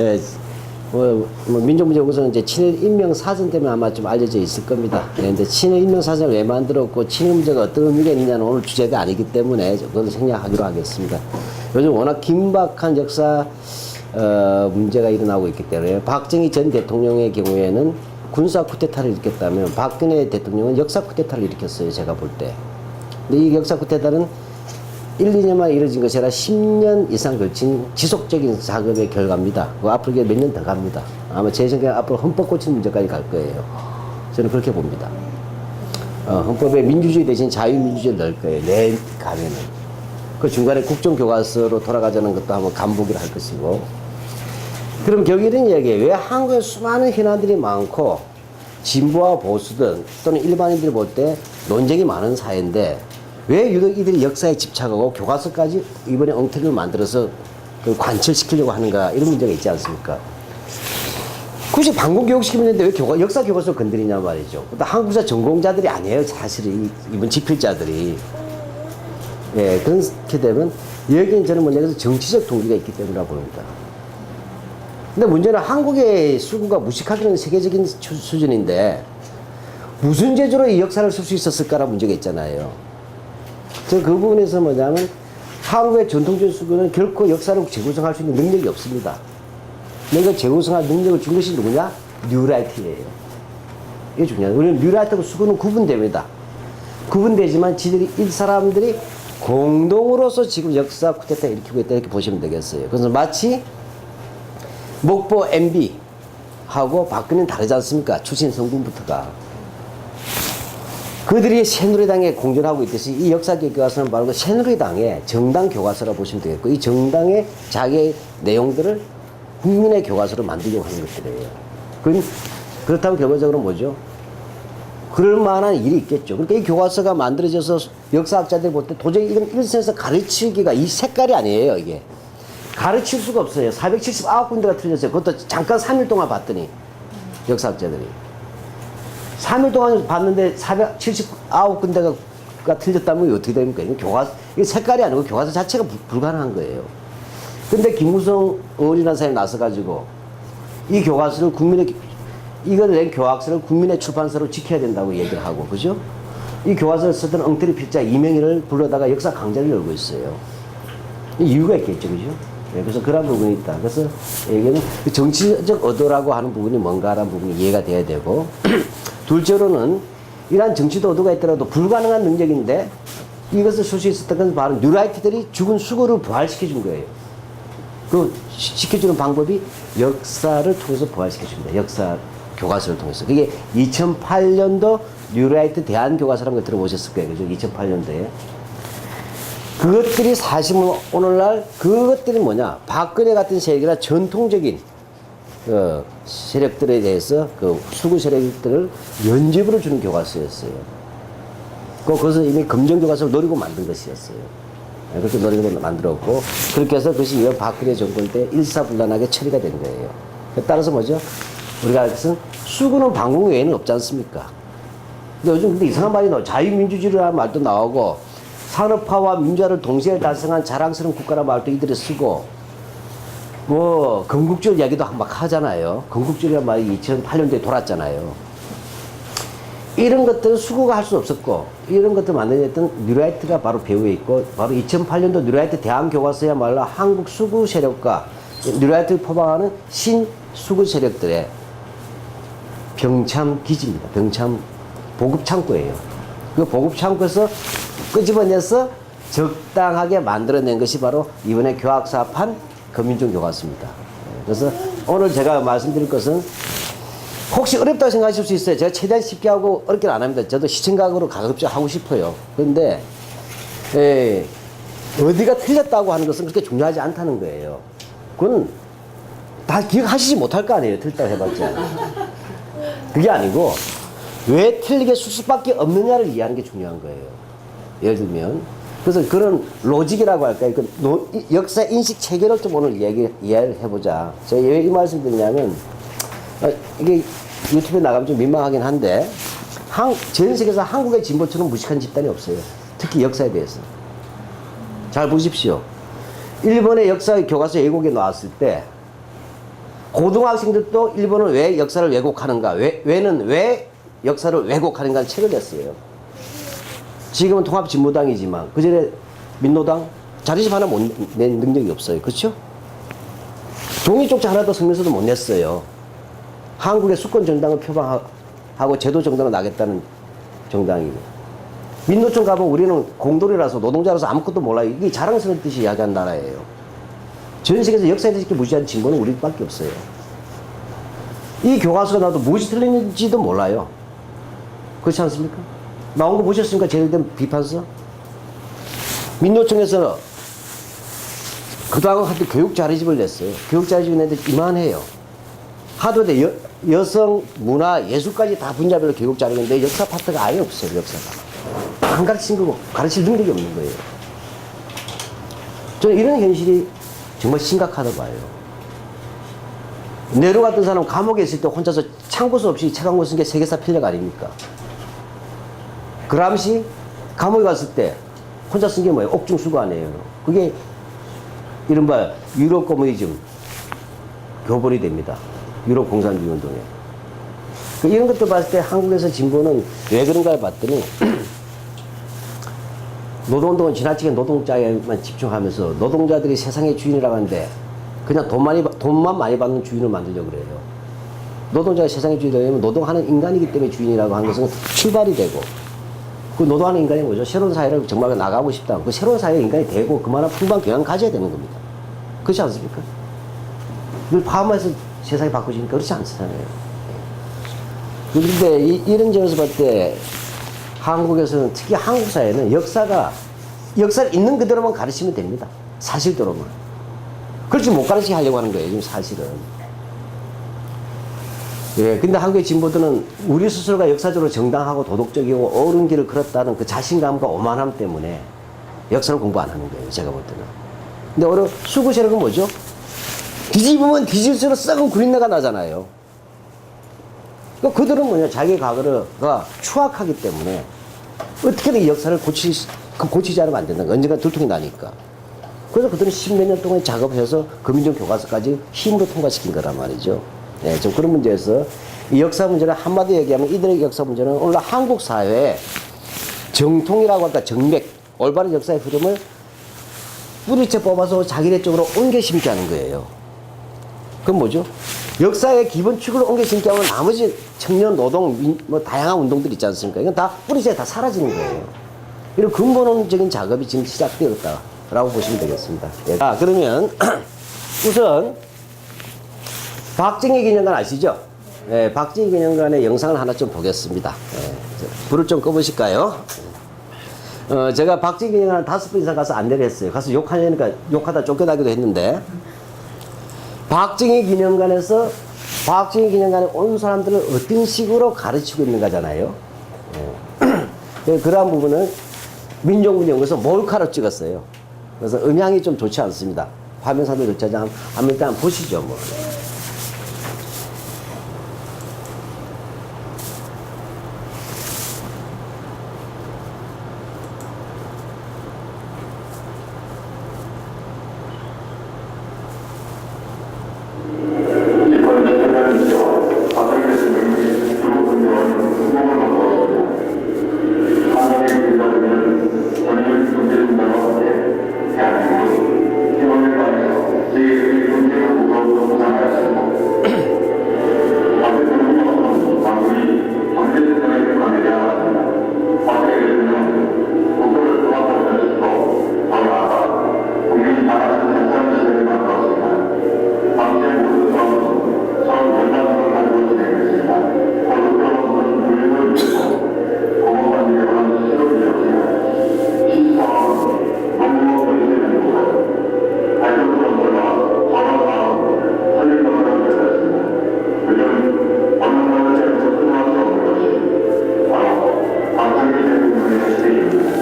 예, 민족문제연구소는 이제 친일 인명사전 때문에 아마 좀 알려져 있을 겁니다. 예, 근데 친일 인명사전을 왜 만들었고, 친일 문제가 어떤 의미가 있느냐는 오늘 주제가 아니기 때문에 그걸 생략하기로 하겠습니다. 요즘 워낙 긴박한 역사, 문제가 일어나고 있기 때문에, 박정희 전 대통령의 경우에는 군사 쿠데타를 일으켰다면, 박근혜 대통령은 역사 쿠데타를 일으켰어요, 제가 볼 때. 근데 이 역사 쿠데타는 1, 2년만 이루어진 것이 아니라 10년 이상 걸친 지속적인 작업의 결과입니다. 그 앞으로 몇 년 더 갑니다. 아마 제 생각에 앞으로 헌법 고치는 문제까지 갈 거예요. 저는 그렇게 봅니다. 헌법에 민주주의 대신 자유민주주의를 넣을 거예요. 내 가면은. 그 중간에 국정교과서로 돌아가자는 것도 한번 간보기를 할 것이고. 그럼 결국 이런 이야기예요. 왜 한국에 수많은 현안들이 많고, 진보와 보수든 또는 일반인들이 볼 때 논쟁이 많은 사회인데, 왜 유독 이들이 역사에 집착하고 교과서까지 이번에 엉터리를 만들어서 그걸 관철시키려고 하는가, 이런 문제가 있지 않습니까? 굳이 방공교육시키면 되는데 왜 역사 교과서를 건드리냐 말이죠. 한국사 전공자들이 아니에요, 사실은 이번 집필자들이. 예, 그렇게 되면 여기는 저는 뭐냐면 정치적 동기가 있기 때문이라고 봅니다. 근데 문제는 한국의 수구가 무식하기는 세계적인 수준인데 무슨 재주로 이 역사를 쓸 수 있었을까라는 문제가 있잖아요. 저 그 부분에서 뭐냐면 한국의 전통적인 수구는 결코 역사를 재구성할 수 있는 능력이 없습니다. 내가 재구성할 능력을 준 것이 누구냐? 뉴라이트예요. 이게 중요해요. 우리는 뉴라이트하고 수구는 구분됩니다. 구분되지만 이 사람들이 공동으로서 지금 역사 쿠데타 일으키고 있다, 이렇게 보시면 되겠어요. 그래서 마치 목보 MB하고 박근혜는 다르지 않습니까? 출신 성분부터가. 그들이 새누리당에 공존하고 있듯이 이 역사교육 교과서는 바로 그 새누리당의 정당 교과서라고 보시면 되겠고, 이 정당의 자기의 내용들을 국민의 교과서로 만들려고 하는 것들이에요. 그렇다면 결과적으로 뭐죠? 그럴 만한 일이 있겠죠. 그러니까 이 교과서가 만들어져서 역사학자들이 볼 때 도저히 이건 일선에서 가르치기가 이 색깔이 아니에요, 이게. 가르칠 수가 없어요. 479군데가 틀렸어요. 그것도 잠깐 3일 동안 봤더니, 역사학자들이. 3일 동안 봤는데 479군데가 틀렸다면 어떻게 됩니까? 이게 색깔이 아니고 교과서 자체가 불가능한 거예요. 근데 김무성 의원이라는 사람이 나서가지고 이 교과서를 이걸 낸 교학서를 국민의 출판사로 지켜야 된다고 얘기를 하고, 그죠? 이 교과서를 쓰던 엉터리 필자 이명희를 불러다가 역사 강좌를 열고 있어요. 이유가 있겠죠, 그죠? 네, 그래서 그런 부분이 있다. 그래서 얘기는 정치적 의도라고 하는 부분이 뭔가라는 부분이 이해가 돼야 되고, 둘째로는 이러한 정치적 의도가 있더라도 불가능한 능력인데 이것을 쓸 수 있었던 건 바로 뉴라이트들이 죽은 수고를 부활시켜준 거예요. 그 시켜주는 방법이 역사를 통해서 부활시켜줍니다. 역사 교과서를 통해서. 그게 2008년도 뉴라이트 대한교과서라는 걸 들어보셨을 거예요. 그죠? 2008년도에. 그것들이 사실은 오늘날 그것들이 뭐냐? 박근혜 같은 세력이나 전통적인 세력들에 대해서 수구 세력들을 면죄부를 주는 교과서였어요. 그것은 이미 검정교과서를 노리고 만든 것이었어요. 그렇게 노리고 만들었고, 그렇게 해서 그것이 이번 박근혜 정권 때 일사불란하게 처리가 된 거예요. 따라서 뭐죠? 우리가 알것은 수구는 방공 외에는 없지 않습니까? 근데 요즘 근데 이상한 말이 나와요. 자유민주주의라는 말도 나오고, 산업화와 민주화를 동시에 달성한 자랑스러운 국가라는 말도 이들이 쓰고, 건국주의 이야기도 막 하잖아요. 건국주의라는 말이 2008년도에 돌았잖아요. 이런 것들은 수구가 할 수 없었고, 이런 것들 만들어냈던 뉴라이트가 바로 배후에 있고, 바로 2008년도 뉴라이트 대한교과서야말로 한국 수구 세력과 뉴라이트를 포방하는 신수구 세력들의 병참 기지입니다. 병참 보급 창고예요. 그 보급 창고에서 끄집어내서 적당하게 만들어낸 것이 바로 이번에 교학사판 검인종 교과서입니다. 그래서 오늘 제가 말씀드릴 것은 혹시 어렵다고 생각하실 수 있어요. 제가 최대한 쉽게 하고 어렵게는 안 합니다. 저도 시청각으로 가급적 하고 싶어요. 그런데 어디가 틀렸다고 하는 것은 그렇게 중요하지 않다는 거예요. 그건 다 기억하시지 못할 거 아니에요. 틀렸다고 해봤자. 그게 아니고 왜 틀리게 쓸 수밖에 없느냐를 이해하는 게 중요한 거예요. 예를 들면 그래서 그런 로직이라고 할까요? 역사 인식 체계를 좀 오늘 이해를 해보자. 제가 왜 이 말씀 드리냐면, 이게 유튜브에 나가면 좀 민망하긴 한데, 전 세계에서 한국의 진보처럼 무식한 집단이 없어요. 특히 역사에 대해서. 잘 보십시오. 일본의 역사 교과서 예고에 나왔을 때, 고등학생들도 일본은 왜 역사를 왜곡하는가, 왜는 왜 역사를 왜곡하는가 책을 냈어요. 지금은 통합진보당이지만 그전에 민노당 자료집 하나 못 낸 능력이 없어요. 그렇죠? 종이 쪽지 하나도 성명서도 못 냈어요. 한국의 수권 정당을 표방하고 제도 정당을 나겠다는 정당이고, 민노총 가보면 우리는 공돌이라서 노동자라서 아무것도 몰라요. 이게 자랑스러운 뜻이 이야기한 나라예요. 전 세계에서 역사에 대해서 무시한 진보는 우리밖에 없어요. 이 교과서가 나도 무엇이 틀린지도 몰라요. 그렇지 않습니까? 나온 거 보셨습니까? 제일된 비판서? 민노총에서 그동안 한때 교육 자료집을 냈어요. 교육 자료집을 냈는데 이만해요. 하도대 여성, 문화, 예술까지 다 분야별로 교육 자료가 있는데 역사 파트가 아예 없어요. 역사가. 안 가르친 거고 가르칠 능력이 없는 거예요. 저는 이런 현실이 정말 심각하다고 봐요. 네로 같은 사람 감옥에 있을 때 혼자서 참고서 없이 책 한 권 쓴 게 세계사 필력 아닙니까? 그람시 감옥에 갔을 때 혼자 쓴 게 뭐예요? 옥중수고아니에요. 그게 이른바 유럽 커뮤니즘 교본이 됩니다. 유럽 공산주의 운동에. 이런 것들 봤을 때 한국에서 진보는 왜 그런가 봤더니 노동운동은 지나치게 노동자에만 집중하면서 노동자들이 세상의 주인이라고 하는데 그냥 돈만 많이 받는 주인을 만들려고 그래요. 노동자가 세상의 주인이 되려면 노동하는 인간이기 때문에 주인이라고 하는 것은 출발이 되고, 그 노동하는 인간이 뭐죠? 새로운 사회를 정말 나가고 싶다. 그 새로운 사회에 인간이 되고 그만한 풍부한 경험을 가져야 되는 겁니다. 그렇지 않습니까? 늘 파업해서 세상이 바꾸시니까 그렇지 않잖아요. 그런데 이런 점에서 봤을 때 한국에서는, 특히 한국 사회는 역사를 있는 그대로만 가르치면 됩니다. 사실대로만. 그렇지 못 가르치게 하려고 하는 거예요, 지금 사실은. 예, 근데 한국의 진보들은 우리 스스로가 역사적으로 정당하고 도덕적이고 옳은 길을 걸었다는 그 자신감과 오만함 때문에 역사를 공부 안 하는 거예요, 제가 볼 때는. 근데 수구 세력은 뭐죠? 뒤집으면 뒤질수록 썩은 구린내가 나잖아요. 그들은 뭐냐, 자기 과거가 추악하기 때문에 어떻게든 이 역사를 고치지 않으면 안 된다는 거야. 언젠가 들통이 나니까. 그래서 그들은 십몇 년 동안 작업해서 금인정 교과서까지 힘으로 통과시킨 거란 말이죠. 네, 좀 그런 문제에서 이 역사 문제는 한마디로 얘기하면, 이들의 역사 문제는 오늘 한국 사회의 정통이라고 할까, 정맥, 올바른 역사의 흐름을 뿌리째 뽑아서 자기네 쪽으로 옮겨 심게 하는 거예요. 그건 뭐죠? 역사의 기본 축을 옮겨 심게 하면 나머지 청년, 노동, 다양한 운동들 있지 않습니까? 이건 다 뿌리째 다 사라지는 거예요. 이런 근본적인 작업이 지금 시작되었다라고 보시면 되겠습니다. 예. 그러면 우선 박정희 기념관 아시죠? 예, 박정희 기념관의 영상을 하나 좀 보겠습니다. 예, 불을 좀 꺼보실까요? 제가 박정희 기념관 5번 이상 가서 안내를 했어요. 가서 욕하려니까 욕하다 쫓겨나기도 했는데, 박정희 기념관에서 박정희 기념관에 온 사람들을 어떤 식으로 가르치고 있는가잖아요. 예. 그러한 부분은 민족문연구소 몰카로 찍었어요. 그래서 음향이 좀 좋지 않습니다. 화면상도 좋지 않으면 일단 보시죠, 뭐.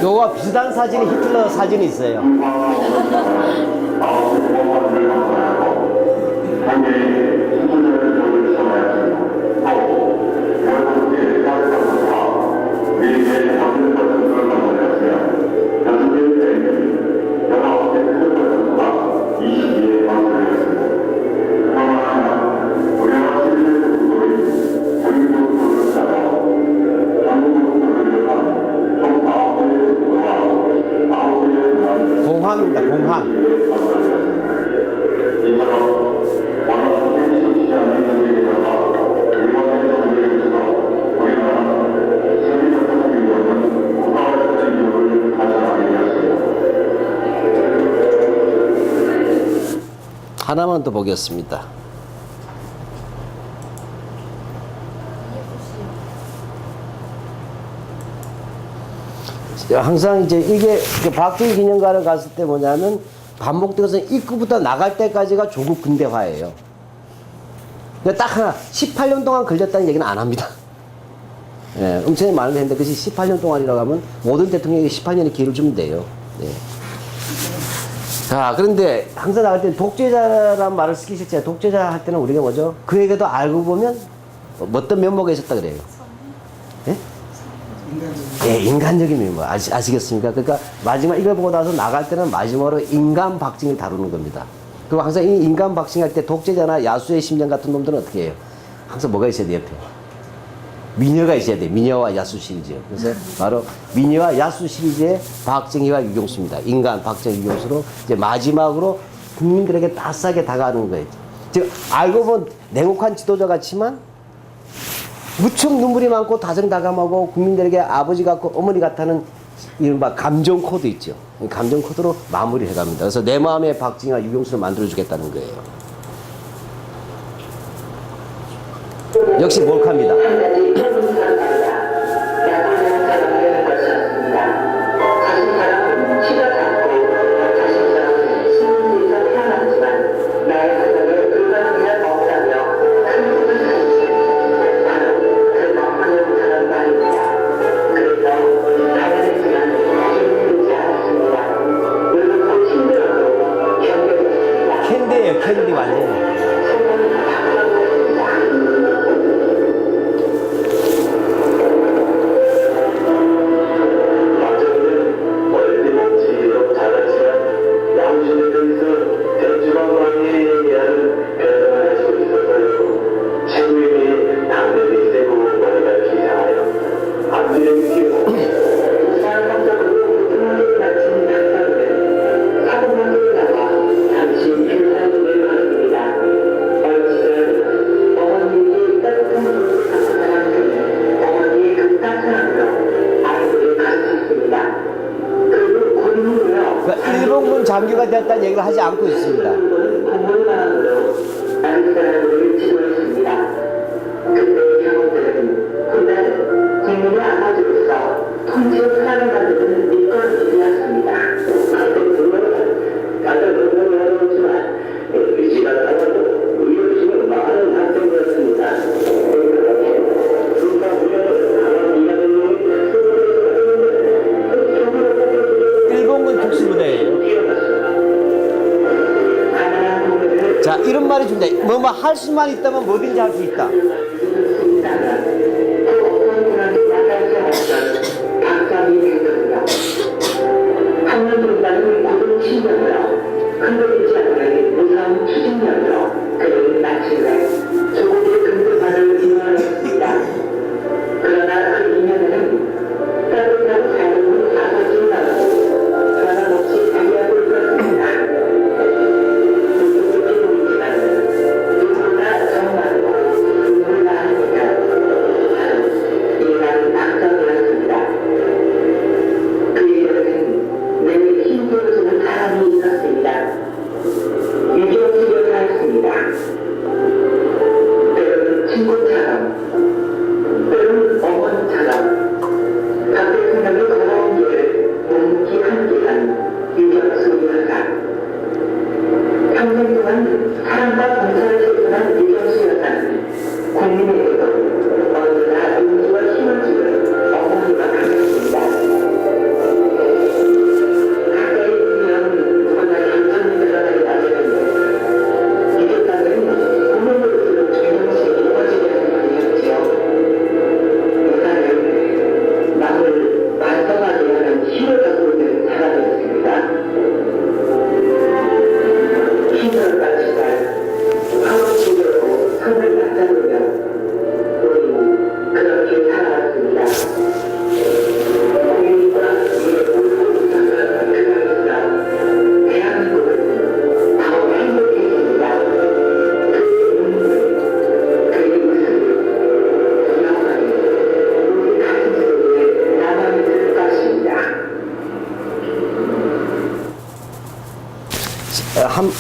요거 비슷한 사진이 히틀러 사진이 있어요. 하나만 더 보겠습니다. 항상 이제 이게 박정희 기념관을 갔을 때 뭐냐면 반복돼서 입구부터 나갈 때까지가 조국 근대화예요. 딱 하나 18년 동안 걸렸다는 얘기는 안 합니다. 예, 엄청나게 많은 했는데 그것이 18년 동안이라고 하면 모든 대통령에게 18년의 기회를 주면 돼요. 예. 자, 그런데 항상 나갈 때 독재자란 말을 쓰기 싫지. 독재자 할 때는 우리가 뭐죠? 그에게도 알고 보면 어떤 면모가 있었다 그래요. 예? 예, 인간적인 면모. 아시겠습니까? 그러니까 마지막 이걸 보고 나서 나갈 때는 마지막으로 인간 박증을 다루는 겁니다. 그리고 항상 이 인간 박증할 때 독재자나 야수의 심정 같은 놈들은 어떻게 해요? 항상 뭐가 있어야 돼요, 옆에? 미녀가 있어야 돼. 미녀와 야수 시리즈. 그래서 바로 미녀와 야수 시리즈의 박정희와 유경수입니다. 인간 박정희 유경수로 이제 마지막으로 국민들에게 따스하게 다가가는 거예요. 즉 알고 보면 냉혹한 지도자 같지만 무척 눈물이 많고 다정다감하고 국민들에게 아버지 같고 어머니 같다는 이른바 감정 코드 있죠. 감정 코드로 마무리해 갑니다. 그래서 내 마음의 박정희와 유경수를 만들어 주겠다는 거예요. 역시 몰카입니다. 캔디예요, 캔디 완전히. 일본군 장교가 되었다는 얘기를 하지 않고 있습니다. 일본군 특수부대예요. 자, 이런 말이 준다. 뭐 할 수만 있다면 뭐든지 할 수 있다.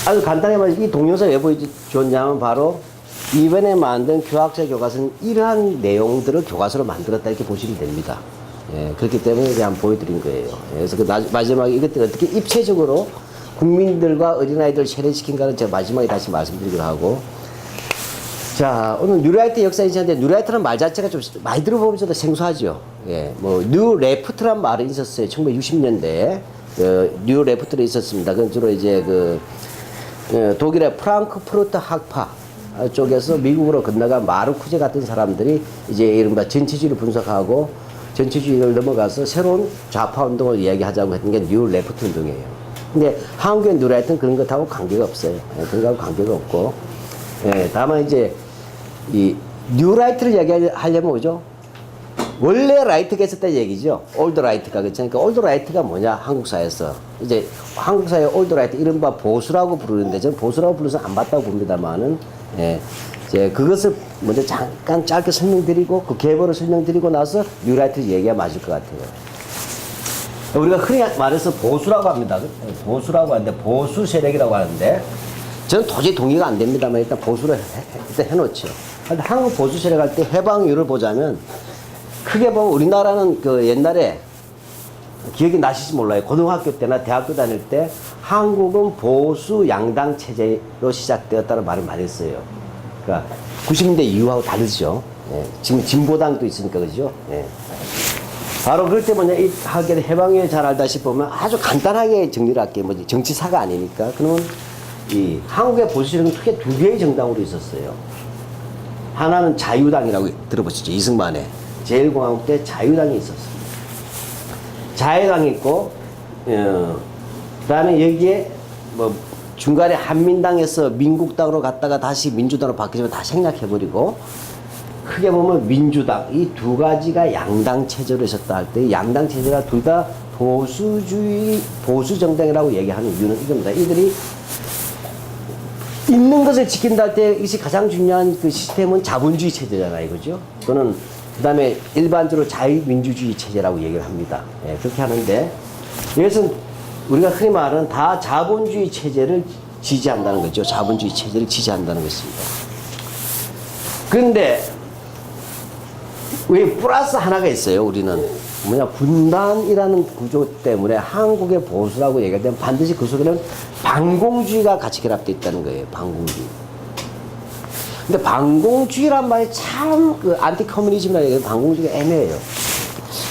아주 간단히 말해서 이 동영상 왜 보여줬냐면 바로 이번에 만든 교학자 교과서는 이러한 내용들을 교과서로 만들었다 이렇게 보시면 됩니다. 예, 그렇기 때문에 그냥 보여드린 거예요. 예, 그래서 그 마지막에 이것들 어떻게 입체적으로 국민들과 어린아이들을 세례시킨가는 제가 마지막에 다시 말씀드리기로 하고, 자, 오늘 뉴라이트 역사인 시간인데 뉴라이트라는 말 자체가 좀 많이 들어보면 저도 생소하죠. 예, 뭐 뉴 레프트란 말이 있었어요. 1960년대에 뉴 레프트가 있었습니다. 그건 주로 이제 독일의 프랑크푸르트 학파 쪽에서 미국으로 건너간 마르쿠제 같은 사람들이 이제 이른바 전체주의를 분석하고 전체주의를 넘어가서 새로운 좌파 운동을 이야기하자고 했던 게 뉴 레프트 운동이에요. 근데 한국의 뉴라이트는 그런 것하고 관계가 없어요. 그런 거하고 관계가 없고, 예, 다만 이제 이 뉴라이트를 이야기하려면 뭐죠? 원래 라이트가 있었다는 얘기죠. 올드 라이트가. 그러니까 올드 라이트가 뭐냐, 한국사에서. 이제 한국사의 올드 라이트, 이른바 보수라고 부르는데, 저는 보수라고 불러서 안 맞다고 봅니다만은, 예, 이제 그것을 먼저 잠깐 짧게 설명드리고, 그 계보를 설명드리고 나서 뉴라이트를 얘기가 맞을 것 같아요. 우리가 흔히 말해서 보수라고 합니다. 보수라고 하는데, 보수 세력이라고 하는데, 저는 도저히 동의가 안 됩니다만, 일단 보수를 일단 해놓죠. 근데 한국 보수 세력 할 때 해방 이유를 보자면, 크게 보면 우리나라는 그 옛날에 기억이 나실지 몰라요. 고등학교 때나 대학교 다닐 때 한국은 보수 양당 체제로 시작되었다는 말을 많이 했어요. 그러니까 90년대 이후하고 다르죠. 예. 지금 진보당도 있으니까 그죠. 예. 바로 그럴 때 뭐냐, 이 하게 해방에 잘 알다시피 보면 아주 간단하게 정리를 할게요. 뭐 정치사가 아니니까. 그러면 이 한국의 보수세력은 크게 두 개의 정당으로 있었어요. 하나는 자유당이라고 들어보시죠. 이승만의. 제1공화국 때 자유당이 있었습니다. 자유당이 있고, 그 다음에 여기에 뭐 중간에 한민당에서 민국당으로 갔다가 다시 민주당으로 바뀌지만 다 생략해버리고, 크게 보면 민주당, 이 두 가지가 양당 체제로 있었다 할 때, 양당 체제가 둘 다 보수주의, 보수정당이라고 얘기하는 이유는 이겁니다. 이들이 있는 것을 지킨다 할 때 이것이 가장 중요한 그 시스템은 자본주의 체제잖아요. 그죠? 또는 그 다음에 일반적으로 자유민주주의 체제라고 얘기를 합니다. 예, 그렇게 하는데, 이것은 우리가 흔히 말하는 다 자본주의 체제를 지지한다는 거죠. 자본주의 체제를 지지한다는 것입니다. 그런데, 왜 플러스 하나가 있어요, 우리는. 뭐냐, 분단이라는 구조 때문에 한국의 보수라고 얘기할 때는 반드시 그 속에는 반공주의가 같이 결합되어 있다는 거예요, 반공주의. 근데 반공주의란 말이 참 그 안티 커뮤니즘이라는 얘기는 반공주의가 애매해요.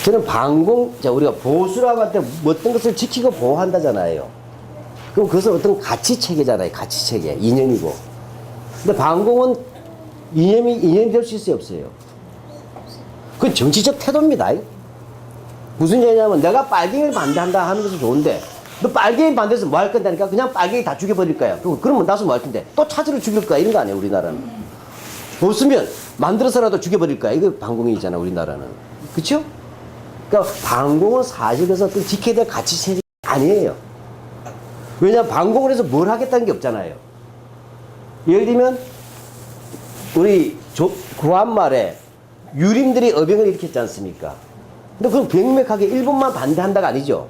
저는 우리가 보수라고 할 때 어떤 것을 지키고 보호한다잖아요. 그럼 그것은 어떤 가치 체계잖아요, 가치 체계. 이념이고. 근데 반공은 이념이 될 수 있어요, 없어요? 그건 정치적 태도입니다. 무슨 얘기냐면 내가 빨갱이를 반대한다 하는 것은 좋은데, 너 빨갱이 반대해서 뭐 할 건다니까? 그냥 빨갱이 다 죽여버릴 거야. 그러면 나서 뭐 할 텐데? 또 차지를 죽일 거야. 이런 거 아니에요, 우리나라는. 없으면 만들어서라도 죽여버릴 거야. 이거 반공이잖아, 우리나라는. 그쵸? 그러니까 반공은 사실 그래서 어떤 지켜야 될 가치 체제가 아니에요. 왜냐하면 반공을 해서 뭘 하겠다는 게 없잖아요. 예를 들면, 우리 구한말에 유림들이 어병을 일으켰지 않습니까? 근데 그건 명백하게 일본만 반대한다가 아니죠.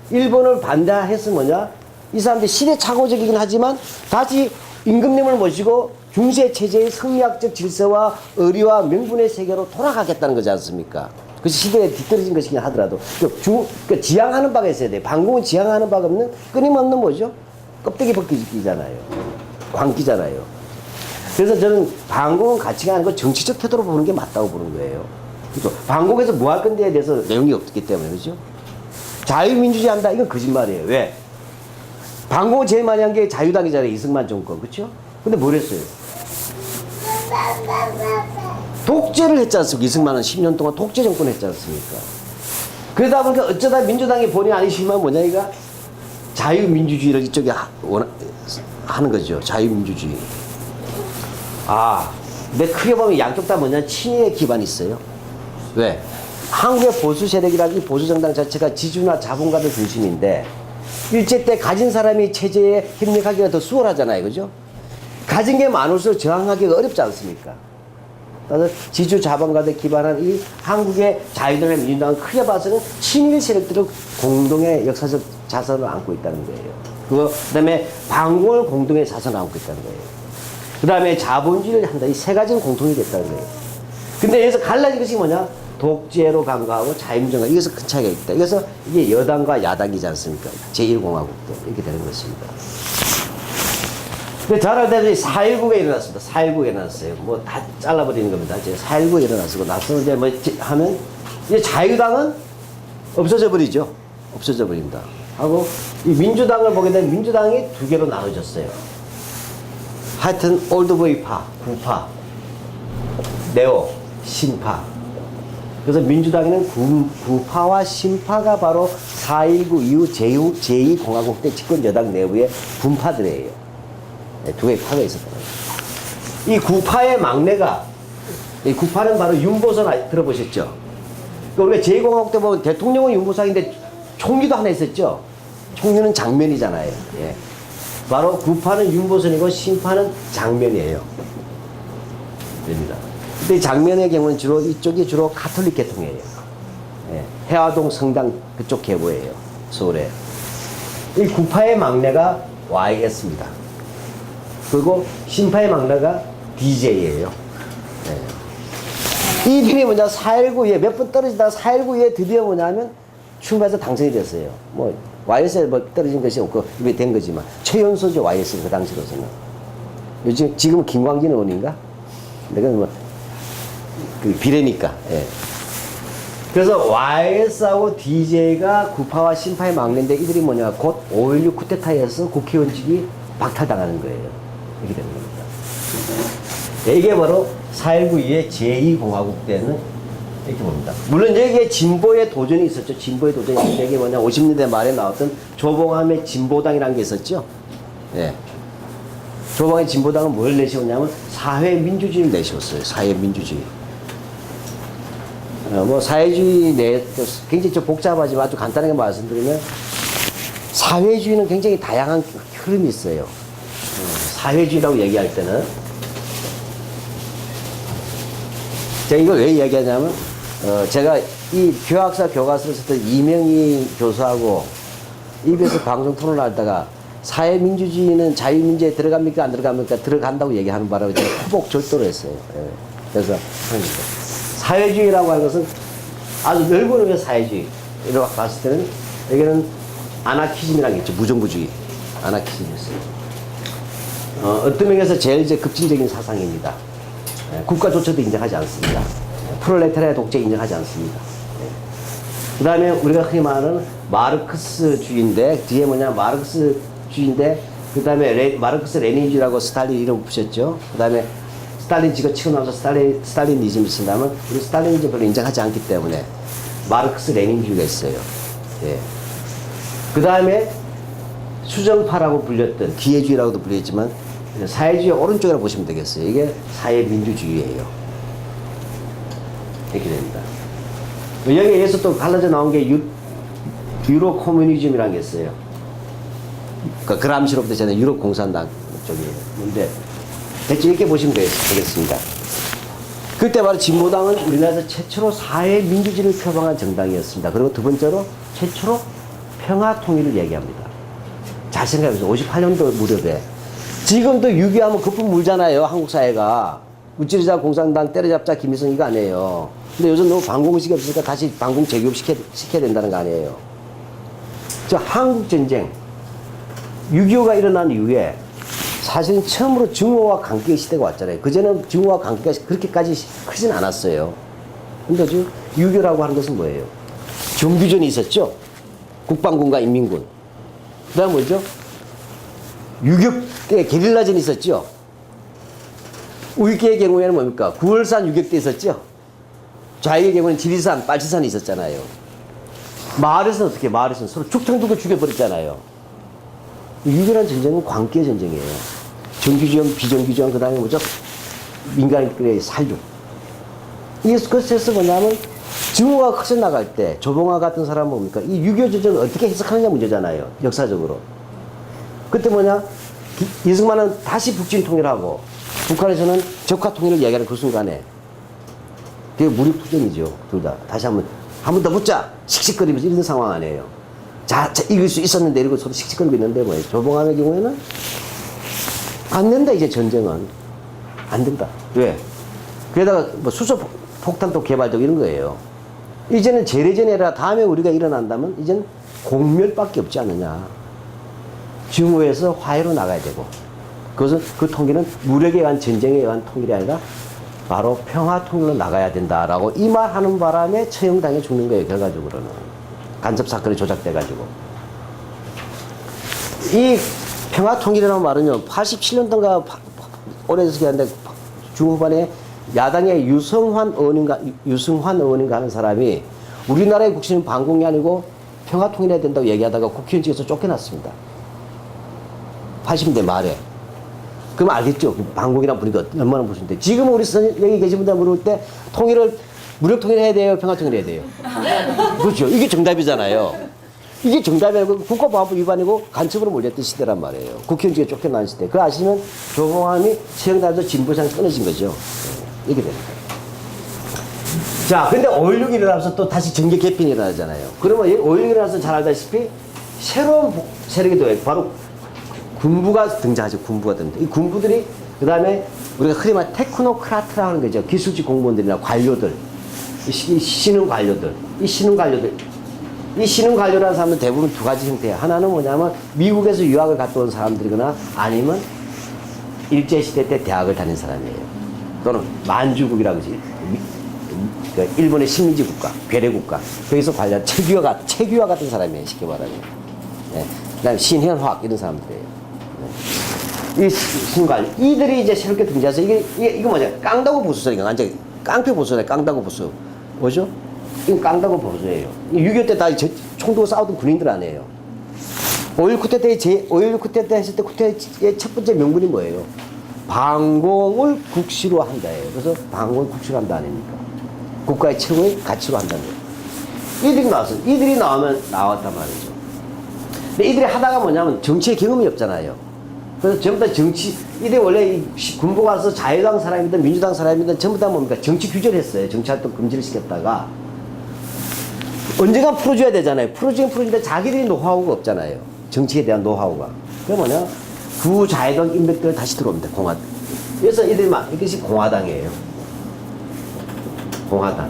일본을 반대해서 뭐냐? 이 사람들이 시대착오적이긴 하지만 다시 임금님을 모시고 중세체제의 성리학적 질서와 의리와 명분의 세계로 돌아가겠다는 거지 않습니까? 그것이 시대에 뒤떨어진 것이긴 하더라도. 그러니까 지향하는 바가 있어야 돼. 반공은 지향하는 바가 없는 끊임없는 뭐죠? 껍데기 벗기잖아요. 광기잖아요. 그래서 저는 반공은 가치가 아니고 정치적 태도로 보는 게 맞다고 보는 거예요. 그렇죠? 반공에서 뭐 할 건데에 대해서 내용이 없기 때문에, 그죠? 자유민주주의 한다? 이건 거짓말이에요. 왜? 반공을 제일 많이 한 게 자유당이잖아요. 이승만 정권. 그쵸? 근데 뭘 했어요? 독재를 했지 않습니까? 이승만은 10년 동안 독재 정권 했지 않습니까? 그러다 보니까 어쩌다 민주당이 본의 아니시면 뭐냐, 이가 자유민주주의를 이쪽에 하는 거죠. 자유민주주의. 근데 크게 보면 양쪽 다 뭐냐, 친일의 기반이 있어요. 왜? 한국의 보수 세력이라는 이 보수 정당 자체가 지주나 자본가들 중심인데, 일제 때 가진 사람이 체제에 협력하기가 더 수월하잖아요. 그죠? 가진 게 많을수록 저항하기가 어렵지 않습니까? 그래서 지주 자본가들 기반한 이 한국의 자유당과 민주당은 크게 봐서는 친일 세력들을 공동의 역사적 자산을 안고 있다는 거예요. 그다음에 반공을 공동에 자선하고 있다는 거예요. 그다음에 자본주의를 한다. 이 세 가지는 공통이 됐다는 거예요. 근데 여기서 갈라진 것이 뭐냐? 독재로 간과하고 자유민주화. 이것은 큰 차이가 있다. 그래서 이게 여당과 야당이지 않습니까? 제1공화국도 이렇게 되는 것입니다. 근데 잘 알다시피 4.19가 일어났습니다. 4.19가 일어났어요. 뭐 다 잘라버리는 겁니다. 이제 4.19가 일어났고 나서 이제 뭐 하면 이제 자유당은 없어져 버리죠. 없어져 버립니다. 하고 이 민주당을 보게 되면 민주당이 두 개로 나눠졌어요. 하여튼 올드보이파, 구파, 네오, 신파. 그래서 민주당에는 구파와 신파가 바로 4.19 이후 제2공화국 때 집권 여당 내부의 분파들이에요. 네, 두 개의 파가 있었던 거예요. 이 구파의 막내가, 이 구파는 바로 윤보선 들어보셨죠? 우리가 제2공화국 때 보면 대통령은 윤보상인데 총리도 하나 있었죠? 총리는 장면이잖아요. 예. 바로 구파는 윤보선이고 신파는 장면이에요. 됩니다. 근데 장면의 경우는 주로 이쪽이 주로 가톨릭 계통이에요. 예. 해화동 성당 그쪽 계보예요. 서울에. 이 구파의 막내가 YS입니다. 그리고 신파의 막내가 DJ예요. 예. 이 팀이 뭐냐, 4.19 이후에 몇 번 떨어지다가 4.19 이후에 드디어 뭐냐면 출마해서 당선이 됐어요. 뭐, YS에 뭐 떨어진 것이 없고, 이게 된 거지만. 최연소죠, YS 그 당시로서는. 요즘, 지금은 김광진 의원인가? 내가 뭐, 그 비례니까, 예. 그래서 YS하고 DJ가 구파와 신파의 막내인데 이들이 뭐냐, 곧 5.16 쿠데타에서 국회의원직이 박탈당하는 거예요. 이렇게 되는 겁니다. 이게 바로 4.19 이후에 제2공화국 때는 이렇게 봅니다. 물론 여기에 진보의 도전이 있었죠. 진보의 도전이 있었죠. 이게 뭐냐, 50년대 말에 나왔던 조봉암의 진보당이라는 게 있었죠. 예. 조봉암의 진보당은 뭘 내세웠냐면 사회민주주의를 내세웠어요. 사회민주주의. 뭐 사회주의 굉장히 좀 복잡하지만 아주 간단하게 말씀드리면 사회주의는 굉장히 다양한 흐름이 있어요. 사회주의라고 얘기할 때는 제가 이걸 왜 얘기하냐면 제가 이 교학사 교과서를 썼던 이명희 교수하고 입에서 방송 토론하다가 사회민주주의는 자유민주에 들어갑니까 안 들어갑니까? 들어간다고 얘기하는 바람에 제가 후복절도를 했어요. 예. 그래서 사회주의라고 하는 것은 아주 넓은 의미의 사회주의. 이렇게 봤을 때는 여기는 아나키즘이라는 게 있죠. 무정부주의. 아나키즘이었어요. 어떤 면에서 제일 이제 급진적인 사상입니다. 국가조차도 인정하지 않습니다. 프롤레타리아 독재 인정하지 않습니다. 그 다음에 우리가 흔히 말하는 마르크스주의인데, 뒤에 뭐냐, 마르크스주의인데, 그 다음에 마르크스 레닌주의라고 스탈린 이름 붙였죠. 그 다음에 스탈린 지가 치고 나서 스탈리니즘을 쓴다면, 우리 스탈리니즘 별로 인정하지 않기 때문에, 마르크스 레닌주의가 있어요. 예. 그 다음에 수정파라고 불렸던, 기회주의라고도 불렸지만, 사회주의 오른쪽이라고 보시면 되겠어요. 이게 사회민주주의예요. 이렇게 됩니다. 여기에서 또 갈라져 나온 게 유럽 코뮤니즘이라는 게 있어요. 그러니까 그람시로부터 전에 유럽 공산당 쪽이에요. 근데 대충 이렇게 보시면 되겠습니다. 그때 바로 진보당은 우리나라에서 최초로 사회민주주의를 표방한 정당이었습니다. 그리고 두 번째로 최초로 평화통일을 얘기합니다. 잘 생각해보세요. 58년도 무렵에. 지금도 6.25하면 거품 물잖아요. 한국 사회가. 무찌르자 공산당 때려잡자 김일성 이거 아니에요. 근데 요즘 너무 반공의식이 없으니까 다시 반공 재교육시켜야 된다는 거 아니에요. 저 한국전쟁 6.25가 일어난 이후에 사실은 처음으로 증오와 관계의 시대가 왔잖아요. 그전에는 증오와 관계가 그렇게까지 크진 않았어요. 근데 지금 6.25라고 하는 것은 뭐예요? 정규전이 있었죠. 국방군과 인민군. 그 다음 뭐죠? 유격 때 게릴라전이 있었죠. 우익계의 경우에는 뭡니까? 9월산 유격대 있었죠. 좌익의 경우는 지리산, 빨치산이 있었잖아요. 마을에서는 어떻게? 마을에서는 서로 죽창 두고 죽여버렸잖아요. 유교란 전쟁은 관계 전쟁이에요. 정규지형, 비정규지형, 그 다음에 뭐죠? 민간인들의 살육. 이게 그것에서 뭐냐면 증오가 커져나갈 때 조봉화 같은 사람은 뭡니까? 이 유교 전쟁을 어떻게 해석하느냐 문제잖아요. 역사적으로. 그때 뭐냐? 이승만은 다시 북진 통일하고 북한에서는 적화 통일을 이야기하는 그 순간에 그게 무력투쟁이죠. 둘 다. 다시 한 번 더 붙자! 씩씩거리면서 이런 상황 아니에요. 이길 수 있었는데 이러고 서로 씩씩거리고 있는데 뭐예요. 조봉암의 경우에는 안 된다. 이제 전쟁은 안 된다. 왜? 게다가 뭐 수소 폭탄도 개발되고 이런 거예요. 이제는 재래전이 아니라 다음에 우리가 일어난다면 이제는 공멸밖에 없지 않느냐. 증오에서 화해로 나가야 되고, 그것은 그 통일은 무력에 의한 전쟁에 의한 통일이 아니라 바로 평화 통일로 나가야 된다라고 이 말 하는 바람에 처형당해 죽는 거예요. 결과적으로는 간첩 사건이 조작돼가지고. 이 평화 통일이라는 말은요, 87년도인가 오래돼서 하는데 중후반에 야당의 유승환 의원인가 하는 사람이 우리나라의 국시는 반공이 아니고 평화 통일해야 된다고 얘기하다가 국회의원 측에서 쫓겨났습니다. 80년대 말에. 그럼 알겠죠? 반공이란 분위기가 얼마나 무슨데. 지금 우리 여기 계신 분들 물을 때 통일을, 무력 통일해야 돼요? 평화 통일해야 돼요? 그렇죠. 이게 정답이잖아요. 이게 정답이 아니고 국가보안법 위반이고 간첩으로 몰렸던 시대란 말이에요. 국회의원 측에 쫓겨난 시대. 그거 아시면 조봉암이 처형당해서 진보상에서 끊어진 거죠. 이렇게 됩니다. 자, 근데 5.16이 일어나서 또 다시 정계 개편이 일어나잖아요. 그러면 5.16이 일어나서 잘 알다시피 새로운 세력이 또 바로 군부가 등장하죠. 군부가 등장. 이 군부들이 그 다음에 우리가 흔히 말하는 테크노크라트라고 하는 거죠. 기술직 공무원들이나 관료들, 이 신흥 관료들, 이 신흥 관료라는 사람은 대부분 두 가지 형태예요. 하나는 뭐냐면 미국에서 유학을 갔다 온 사람들이거나 아니면 일제시대 때 대학을 다닌 사람이에요. 또는 만주국이라고 하지. 일본의 식민지 국가, 괴뢰 국가. 거기서 관련 최규화 같은 사람이에요. 쉽게 말하면. 네. 그 다음에 신현화학 이런 사람들이에요. 이 신관 이들이 이제 새롭게 등장해서 이거 뭐냐? 깡다구 보수설이니까 완전 깡패 보수네. 깡다구 보수 뭐죠? 이거 깡다구 보수예요. 6.25 때 다 총 들고 싸우던 군인들 아니에요. 5.16 쿠데타 때 했을 때 쿠데타의 첫 번째 명분이 뭐예요? 반공을 국시로 한다예요. 그래서 반공을 국시로 한다 아닙니까? 국가의 최고의 가치로 한다는 거예요. 이들이 나왔단 말이죠. 근데 이들이 하다가 뭐냐면 정치의 경험이 없잖아요. 그래서 전부 다 이들이 원래 군부가 와서 자유당 사람이든 민주당 사람이든 전부 다 뭡니까? 정치 규제를 했어요. 정치활동 금지를 시켰다가. 언젠가 풀어줘야 되잖아요. 풀어주는데 자기들이 노하우가 없잖아요. 정치에 대한 노하우가. 그게 뭐냐? 구자유당 인맥들 다시 들어옵니다. 그래서 이것이 공화당이에요. 공화당.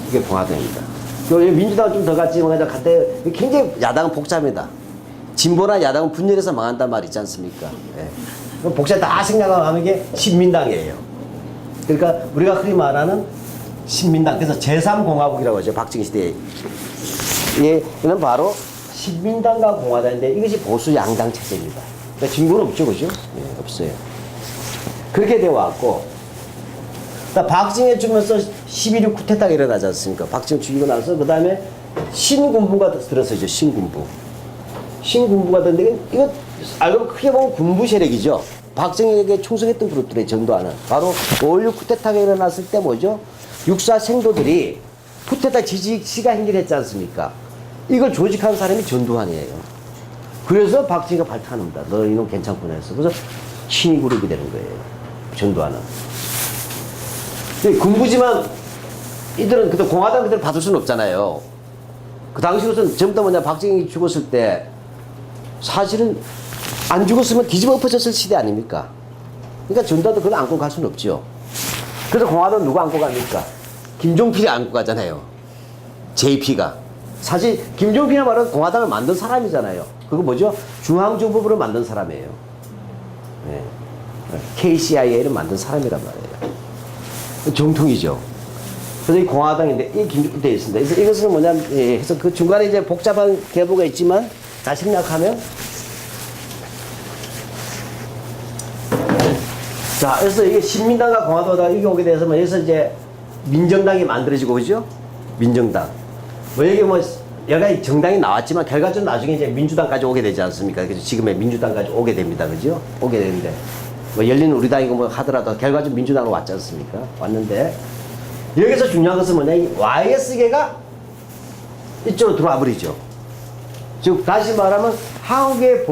이게 공화당입니다. 민주당은 좀 더 갔지만, 그때 굉장히 야당은 복잡합니다. 진보나 야당은 분열해서 망한단 말 있지 않습니까? 예. 복잡 다 생각하면 이게 신민당이에요. 그러니까 우리가 흔히 말하는 신민당, 그래서 제3공화국이라고 하죠. 박정희 시대에. 얘는 바로 신민당과 공화당인데 이것이 보수 양당 체제입니다. 그러니까 진보는 없죠, 그죠? 예, 없어요. 그렇게 되어 왔고, 박정희 주면서 11.6 쿠데타가 일어나지 않습니까? 박정희 죽이고 나서, 그 다음에 신군부가 들어서죠, 신군부. 신군부가 들었는데, 이거 알고 크게 보면 군부 세력이죠. 박정희에게 충성했던 그룹들의 전도하는. 바로 5.16 쿠데타가 일어났을 때 뭐죠? 육사 생도들이 쿠데타 지지가 행진했지 않습니까? 이걸 조직한 사람이 전두환이에요. 그래서 박정희가 발탁합니다. 너 이놈 괜찮구나 해서. 그래서 신이 그룹이 되는 거예요. 전두환은. 군부지만 이들은 그때 공화당 그대로 받을 수는 없잖아요. 그 당시로서는 전부 다 뭐냐, 박정희 죽었을 때 사실은 안 죽었으면 뒤집어 엎어졌을 시대 아닙니까? 그러니까 전두환도 그걸 안고 갈 수는 없죠. 그래서 공화당 누가 안고 갑니까? 김종필이 안고 가잖아요. JP가. 사실 김종필이 말은 공화당을 만든 사람이잖아요. 그거 뭐죠? 중앙정보부를 만든 사람이에요. 네. KCIA를 만든 사람이란 말이에요. 정통이죠. 그래서 이 공화당인데, 이 김종필 되어 있습니다. 그래서 이것은 뭐냐면, 해서 그 중간에 이제 복잡한 계보가 있지만, 다 생략하면, 자, 그래서 이게 신민당과 공화당과 이게 오게 돼서, 여기서 이제 민정당이 만들어지고, 그죠? 민정당. 뭐, 여기 뭐, 여러 정당이 나왔지만, 결과적으로 나중에 이제 민주당까지 오게 되지 않습니까? 그래서 지금의 민주당까지 오게 됩니다. 그죠? 오게 되는데. 뭐, 열린 우리당이고 뭐 하더라도, 결과적으로 민주당으로 왔지 않습니까? 왔는데, 여기서 중요한 것은 뭐냐, 이 YS계가 이쪽으로 들어와 버리죠. 즉, 다시 말하면, 한국의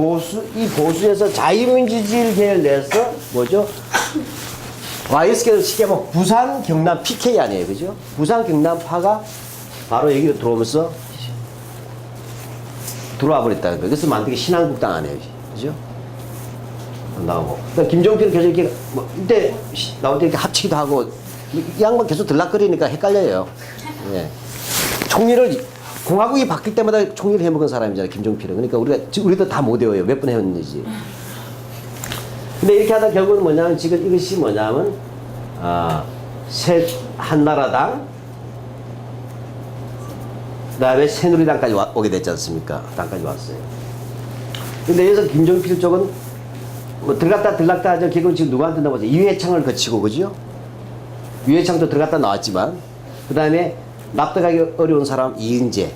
이 보수에서 자유민주주의를 내서, 뭐죠? YS계를 쉽게 말하면 부산, 경남, PK 아니에요. 그죠? 부산, 경남파가 바로 여기로 들어오면서 들어와 버렸다는 거예요. 그래서 만들기 신한국당 안 해요. 그죠? 나오고. 그러니까 김종필 교수 이렇게, 뭐, 이때 나올 때 이렇게 합치기도 하고, 이 양반 계속 들락거리니까 헷갈려요. 예. 총리를, 공화국이 바뀔 때마다 총리를 해먹은 사람이잖아요, 김종필은. 그러니까 우리도 다 못 외워요. 몇 번 해왔는지. 근데 이렇게 하다 결국은 뭐냐면, 지금 이것이 뭐냐면, 한나라당, 그 다음에 새누리당까지 오게 됐지 않습니까? 당까지 왔어요. 근데 여기서 김종필 쪽은 뭐 들어갔다 하죠. 결국은 지금 누구한테 나오죠? 이회창을 거치고, 그죠? 이회창도 들어갔다 나왔지만, 그 다음에 납득하기 어려운 사람 이은재.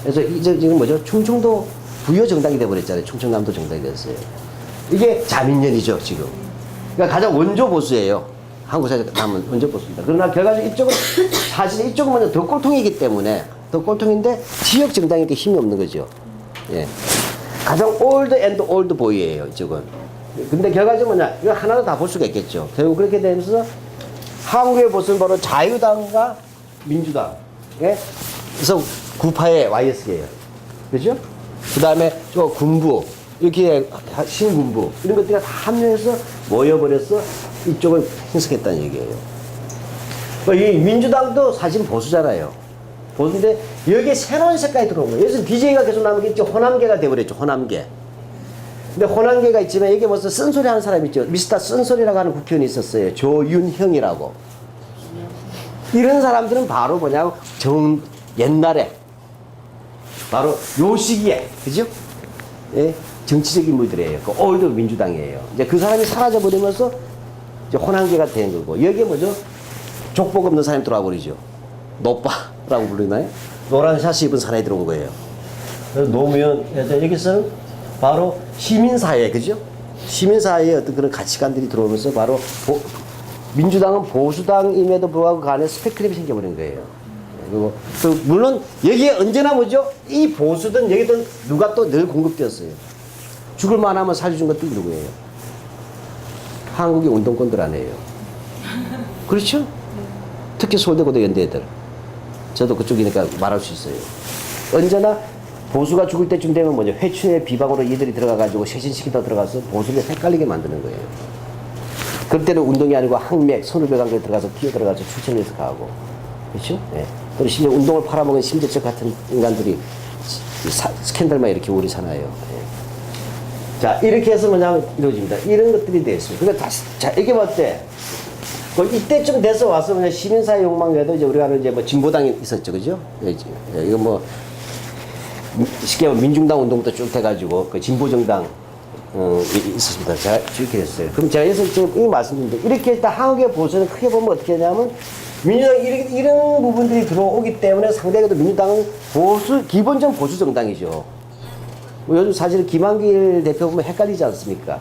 그래서 이제 지금 뭐죠? 충청도 부여 정당이 돼버렸잖아요. 충청남도 정당이 됐어요. 이게 자민련이죠, 지금. 그러니까 가장 원조 보수예요. 한국 사회에서 남은 원조 보수입니다. 그러나 결과적으로 이쪽은, 사실 이쪽은 먼저 더 꼴통이기 때문에, 더 꼴통인데 지역 정당이 이렇게 힘이 없는 거죠. 예. 가장 올드 앤드 올드 보이예요, 이쪽은. 근데 결과적으로 뭐냐, 이거 하나도 다 볼 수가 있겠죠. 결국 그렇게 되면서 한국의 보수는 바로 자유당과 민주당. 예? 그래서 구파의 YS예요. 그죠? 그 다음에 저 군부, 이렇게 신군부, 이런 것들이 다 합류해서 모여버려서 이쪽을 형성했다는 얘기예요. 이 민주당도 사실 보수잖아요. 보수인데 여기에 새로운 색깔이 들어온 거예요. 여기서 BJ가 계속 남은 게 호남계가 돼버렸죠. 호남계. 근데 호남계가 있지만 여기 벌써 쓴소리 하는 사람이 있죠. 미스터 쓴소리라고 하는 국회의원이 있었어요. 조윤형이라고. 이런 사람들은 바로 뭐냐고 옛날에 바로 요 시기에, 그죠? 예? 정치적 인물들이에요. 그 올드 민주당이에요. 이제 그 사람이 사라져버리면서 이제 호남계가 된 거고, 여기에 뭐죠? 족복 없는 사람이 들어와 버리죠. 노빠라고 부르나요? 노란 샤츠 입은 사람이 들어온 거예요. 그래서 노무현, 여기서는 바로 시민사회, 그죠? 시민사회의 어떤 그런 가치관들이 들어오면서 바로 민주당은 보수당임에도 불구하고 그 안에 스펙트럼이 생겨버린 거예요. 그리고 물론 여기에 언제나 뭐죠? 이 보수든 여기든 누가 또 늘 공급되었어요. 죽을 만하면 살려준 것도 누구예요? 한국의 운동권들 아니에요. 그렇죠? 특히 서울대고대 연대들. 저도 그쪽이니까 말할 수 있어요. 언제나 보수가 죽을 때쯤 되면 뭐죠? 회춘의 비방으로 이들이 들어가가지고 쇄신시키다 들어가서 보수를 헷갈리게 만드는 거예요. 그럴 때는 운동이 아니고 항맥, 선후배관계에 들어가서 끼어들어가서 추천해서 가고. 그렇죠? 예. 그리고 심지어 운동을 팔아먹은 심재적 같은 인간들이 스캔들만 이렇게 오리잖아요. 예. 자, 이렇게 해서 뭐냐면 이루어집니다. 이런 것들이 되어 있습니다. 그러니까 다시, 자, 이게 뭐 어때? 이때쯤 돼서 와서 그냥 시민사회 욕망 외에도 이제 우리가 이제 뭐 진보당이 있었죠. 그죠? 이거 뭐, 쉽게 말하면 민중당 운동부터 쭉 돼가지고 그 진보정당, 있었습니다. 제가 이렇게 했어요. 그럼 제가 여기서 지금 이 말씀드린데, 이렇게 일단 한국의 보수는 크게 보면 어떻게 하냐면, 민주당 이런 부분들이 들어오기 때문에 상대적으로 민주당은 기본적인 보수 정당이죠. 뭐 요즘 사실 김한길 대표 보면 헷갈리지 않습니까?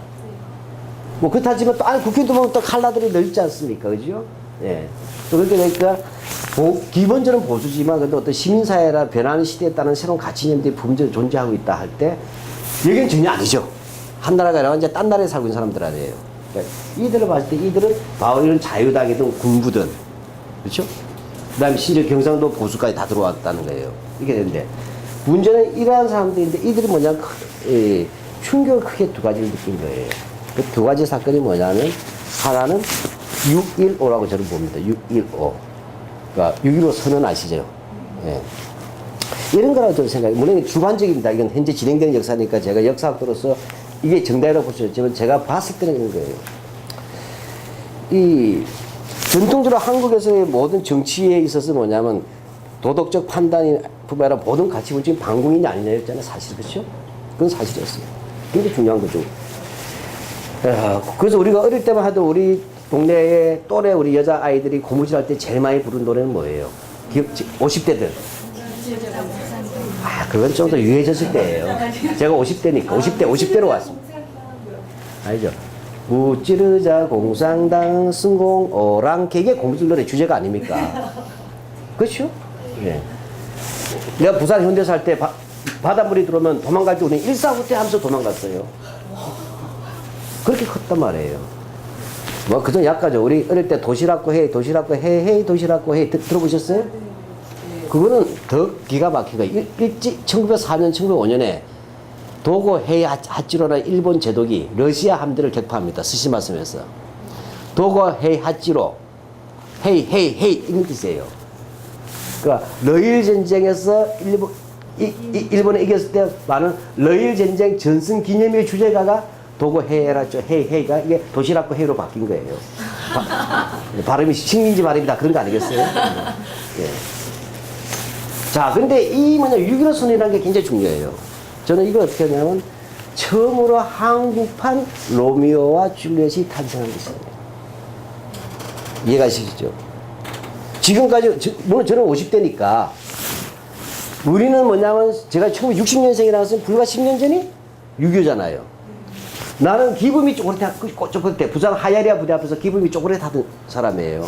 뭐 그렇다지만 또 안에 국회의원도 보면 또 칼라들이 넓지 않습니까? 그죠? 예. 또 그렇게 되니까 기본적으로 보수지만 그래도 어떤 시민사회라 변하는 시대에 따른 새로운 가치념들이 분명히 존재하고 있다 할 때 여기는 전혀 아니죠. 한 나라가 아니라 이제 딴 나라에 살고 있는 사람들 아니에요. 그러니까 이들을 봤을 때 이들은 바로 이런 자유당이든 군부든, 그렇죠? 그 다음에 심지어 경상도 보수까지 다 들어왔다는 거예요. 이게 되는데 문제는 이러한 사람들인데 이들이 뭐냐, 충격을 크게 두 가지를 느낀 거예요. 그 두 가지 사건이 뭐냐면, 하나는 6.15라고 저는 봅니다. 6.15. 그러니까 6.15 선언 아시죠? 예. 이런 거라고 저는 생각해요. 물론 주관적입니다. 이건 현재 진행되는 역사니까 제가 역사학도로서 이게 정답이라고 볼 수 있지만 제가 봤을 때는 이런 거예요. 이 전통적으로 한국에서의 모든 정치에 있어서 뭐냐면 도덕적 판단이 뿐만 아니라 모든 가치물적인 반공인이 아니냐였잖아요. 사실. 그렇죠? 그건 사실이었어요. 굉장히 중요한 거죠. 그래서 우리가 어릴 때만 하도 우리 동네에 또래 우리 여자아이들이 고무줄할 때 제일 많이 부른 노래는 뭐예요? 50대들. 그건 좀 더 유해졌을 때예요. 제가 50대니까. 50대로 왔습니다. 알죠? 무찌르자 공상당 승공 오랑캐, 이게 고무줄 노래 주제가 아닙니까? 그렇죠? 예. 내가 부산 현대사 할 때 바닷물이 들어오면 도망갈 때 우리는 일사후퇴 하면서 도망갔어요. 그렇게 컸단 말이에요. 뭐 그전 약하죠. 우리 어릴 때 도시락고 해, 도시락고 해, 헤이 도시락고 해 들어보셨어요? 그거는 더 기가 막힌 거예요. 일찍 1904년, 1905년에 도고 헤이 하치로라는 일본 제독이 러시아 함대를 격파합니다. 스시마섬에서. 도고 헤이 하치로, 헤이, 헤이, 헤이, 이런 뜻이에요. 그러니까, 러일 전쟁에서 일본에 이겼을 때 많은 러일 전쟁 전승 기념일 주제가가 도고 헤이라죠. 헤이, 헤이가 이게 도시락과 헤이로 바뀐 거예요. 발음이 식민지 발음이다. 그런 거 아니겠어요? 예. 자, 근데 이 6.15 선언이라는 게 굉장히 중요해요. 저는 이걸 어떻게 하냐면, 처음으로 한국판 로미오와 줄리엣이 탄생한 것입니다. 이해가시죠? 지금까지, 물론 저는 50대니까, 우리는 뭐냐면, 제가 1960년생이라서 불과 10년 전이 6.25잖아요. 나는 기분이 쪼그릿해. 부산 하야리아 부대 앞에서 기분이 쪼그릿하던 사람이에요.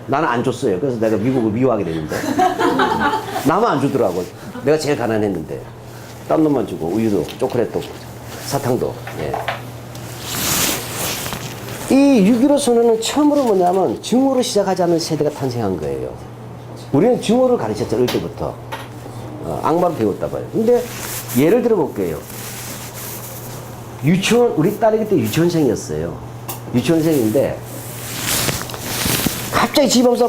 나는 안 줬어요. 그래서 내가 미국을 미워하게 됐는데. 나만 안 주더라고. 내가 제일 가난했는데. 딴 놈만 주고, 우유도, 초콜릿도, 사탕도. 예. 이 6.15 선언은 처음으로 뭐냐면 증오로 시작하지 않은 세대가 탄생한 거예요. 우리는 증오를 가르쳤죠, 어릴 때부터. 악마로 배웠다 봐요. 근데 예를 들어 볼게요. 유치원, 우리 딸이 그때 유치원생이었어요. 유치원생인데, 갑자기 집에 와서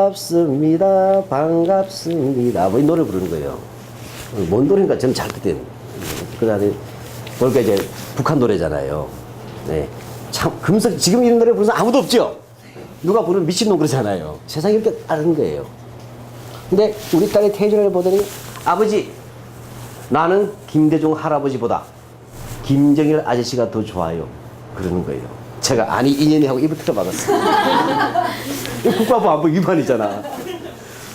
반갑습니다, 반갑습니다. 뭐 이 노래 부르는 거예요. 뭔 노래인가 저는 잘 그때. 그 다음에, 그러니까 이제 북한 노래잖아요. 네. 참, 금석, 지금 이런 노래 부르는 사람 아무도 없죠? 누가 부르면 미친놈 그러잖아요. 세상이 이렇게 다른 거예요. 근데 우리 딸이 태전을 보더니, 아버지, 나는 김대중 할아버지보다 김정일 아저씨가 더 좋아요. 그러는 거예요. 제가 아니 인연이 하고 입을 틀어박았어요. 국가부 안보 위반이잖아.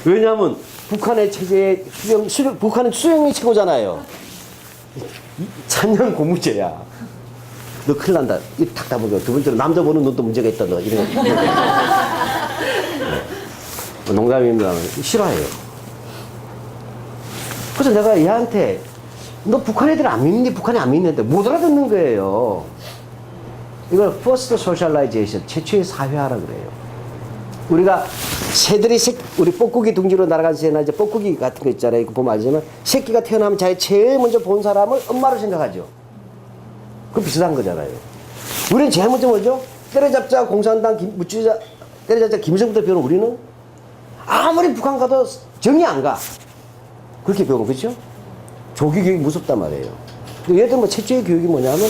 왜냐하면 북한의 체제에 북한은 수령이 최고잖아요. 찬양 고무죄야. 너 큰일 난다. 입 탁 다물고. 두 번째로 남자 보는 눈도 문제가 있다. 너 이런 거. 네. 농담입니다. 싫어해요. 그래서 내가 얘한테 너 북한 애들 안 믿니? 북한이 안 믿는데 못 알아듣는 거예요. 이걸 first socialization, 최초의 사회화라 그래요. 우리가 새들이 우리 뻐꾸기 둥지로 날아간 새나 이제 뻐꾸기 같은 거 있잖아요. 이거 보면 알지만 새끼가 태어나면 자기 제일 먼저 본 사람을 엄마로 생각하죠. 그 비슷한 거잖아요. 우리는 제일 먼저 뭐죠? 때려잡자 공산당 무주자 때려잡자 김일성부터 배우는 우리는 아무리 북한 가도 정이 안 가. 그렇게 배우는 거죠? 조기 교육이 무섭단 말이에요. 얘들 뭐 최초의 교육이 뭐냐면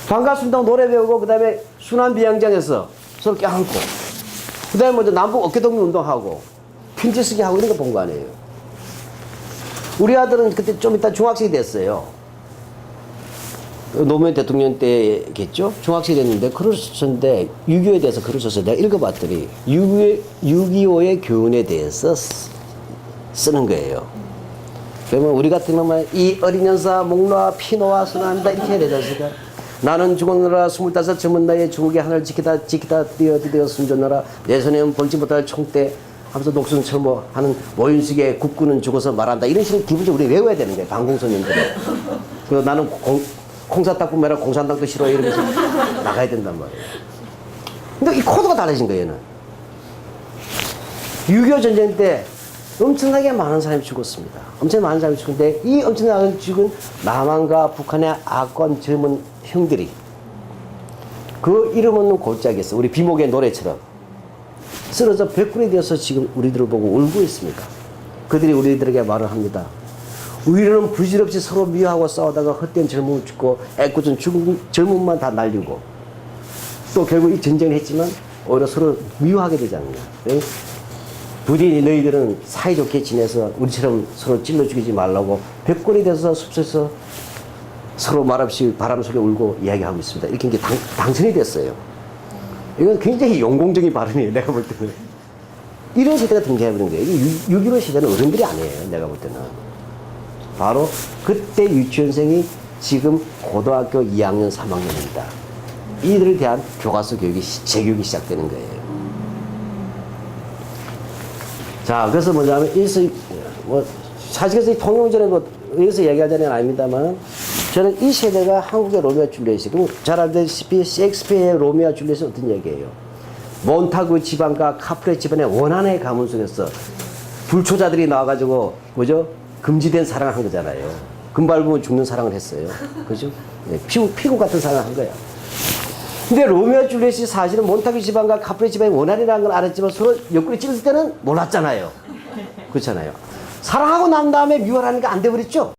반갑습니다 노래 배우고 그 다음에 순환비양장에서 서로 껴안고 그 다음에 먼저 남북 어깨동무 운동하고 편지 쓰기 하고 이런 거 본 거 아니에요. 우리 아들은 그때 좀 이따 중학생이 됐어요. 노무현 대통령 때겠죠? 중학생이 됐는데 글을 썼는데 6.25에 대해서 글을 썼어요. 내가 읽어봤더니 6.25의 교훈에 대해서 쓰는 거예요. 그러면 우리 같으면 이 어린 연사 목놓아 피노아 순환한다 이렇게 해야 되지 않습니까? 나는 죽었노라 25 젊은 나이에 중국의 하늘을 지키다 뛰어 숨졌노라 내 손에는 벌지 못할 총대 하면서 녹슨 철모하는 모윤식의 국군은 죽어서 말한다 이런 식으로 기본적으로 우리 외워야 되는 거예요. 방공소년들은. 그래서 나는 콩사탕뿐 아니라 공산당도 싫어 이러면서 나가야 된단 말이에요. 근데 이 코드가 달라진 거예요. 얘는 6.25 전쟁 때 엄청나게 많은 사람이 죽었습니다. 엄청 많은 사람이 죽었는데 이 엄청나게 죽은 남한과 북한의 악권 젊은 형들이 그 이름 없는 골짜기에서 우리 비목의 노래처럼 쓰러져 백골이 되어서 지금 우리들을 보고 울고 있습니다. 그들이 우리들에게 말을 합니다. 우리는 부질없이 서로 미워하고 싸우다가 헛된 젊음을 죽고 애꿎은 젊음만 다 날리고 또 결국 이 전쟁을 했지만 오히려 서로 미워하게 되지 않느냐. 부디 너희들은 사이좋게 지내서 우리처럼 서로 찔러 죽이지 말라고 백골이 돼서 숲에서 서로 말없이 바람 속에 울고 이야기하고 있습니다. 이렇게 이제 당선이 됐어요. 이건 굉장히 용공적인 발언이에요. 내가 볼 때는. 이런 세대가 등장해버린 거예요. 6.15 시대는 어른들이 아니에요. 내가 볼 때는. 바로 그때 유치원생이 지금 고등학교 2학년, 3학년입니다. 이들에 대한 교과서 교육이, 재교육이 시작되는 거예요. 자, 그래서 뭐냐면, 사실에서 이 통용전에 여기서 얘기하자는 아닙니다만, 저는 이 세대가 한국의 로미오와 줄리엣이, 그럼 잘 알다시피 셰익스피어의 로미오와 줄리엣은 어떤 얘기예요? 몬타구 집안과 카프레 집안의 원한의 가문 속에서 불초자들이 나와가지고 뭐죠? 금지된 사랑을 한 거잖아요. 금 밟으면 죽는 사랑을 했어요. 그죠? 네, 피고 같은 사랑을 한 거야. 근데 로미오와 줄리엣이 사실은 몬타규 집안과 카프레 집안이 원한이라는 걸 알았지만 서로 옆구리 찔을 때는 몰랐잖아요. 그렇잖아요. 사랑하고 난 다음에 미워하는 게 안 돼버렸죠?